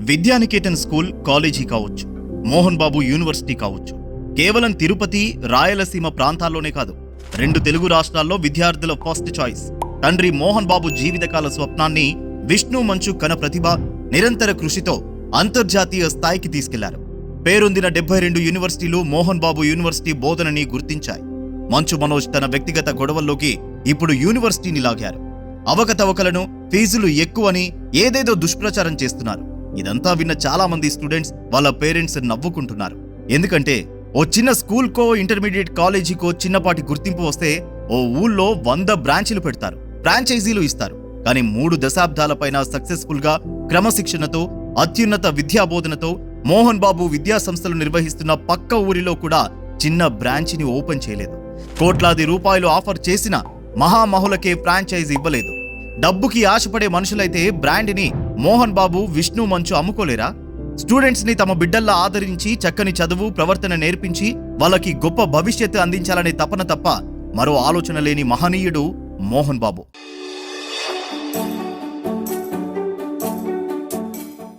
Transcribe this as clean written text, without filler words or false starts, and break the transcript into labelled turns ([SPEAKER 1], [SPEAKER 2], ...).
[SPEAKER 1] Vidyanikethan school, college కావచ్చు, Mohan Babu university కావచ్చు, కేవలం తిరుపతి, రాయలసీమ ప్రాంతాల్లోనే కాదు, 2 తెలుగు రాష్ట్రాల్లో విద్యార్థుల ఫస్ట్ చాయిస్. తండ్రి మోహన్ బాబు జీవితకాల స్వప్నాన్ని విష్ణు మంచు కన ప్రతిభ నిరంతర కృషితో అంతర్జాతీయ స్థాయికి తీసుకెళ్లారు. పేరొందిన 72 యూనివర్సిటీలు మోహన్ బాబు యూనివర్సిటీ బోధనని గుర్తించాయి. మంచు మనోజ్ తన వ్యక్తిగత గొడవల్లోకి ఇప్పుడు యూనివర్సిటీని లాగారు. అవకతవకలను, ఫీజులు ఎక్కువని ఏదేదో దుష్ప్రచారం చేస్తున్నారు. ఇదంతా విన్న చాలా మంది స్టూడెంట్స్ వాళ్ళ పేరెంట్స్ నవ్వుకుంటున్నారు. ఎందుకంటే ఓ చిన్న స్కూల్కో, ఇంటర్మీడియట్ కాలేజీకో చిన్నపాటి గుర్తింపు వస్తే ఓ ఊళ్ళో 100 బ్రాంచీలు పెడతారు, ఫ్రాంచైజీలు ఇస్తారు. కానీ 3 దశాబ్దాలపైన సక్సెస్ఫుల్ గా క్రమశిక్షణతో, అత్యున్నత విద్యాబోధనతో మోహన్ బాబు విద్యా సంస్థలు నిర్వహిస్తున్న పక్క ఊరిలో కూడా చిన్న బ్రాంచిని ఓపెన్ చేయలేదు. కోట్లాది రూపాయలు ఆఫర్ చేసిన మహామహులకే ఫ్రాంచైజీ ఇవ్వలేదు. డబ్బుకి ఆశపడే మనుషులైతే బ్రాండ్ని మోహన్ బాబు, విష్ణు మంచు అమ్ముకోలేరా? స్టూడెంట్స్ ని తమ బిడ్డల్లా ఆదరించి చక్కని చదువు, ప్రవర్తన నేర్పించి వాళ్ళకి గొప్ప భవిష్యత్తు అందించాలనే తపన తప్ప మరో ఆలోచన లేని మహనీయుడు మోహన్ బాబు.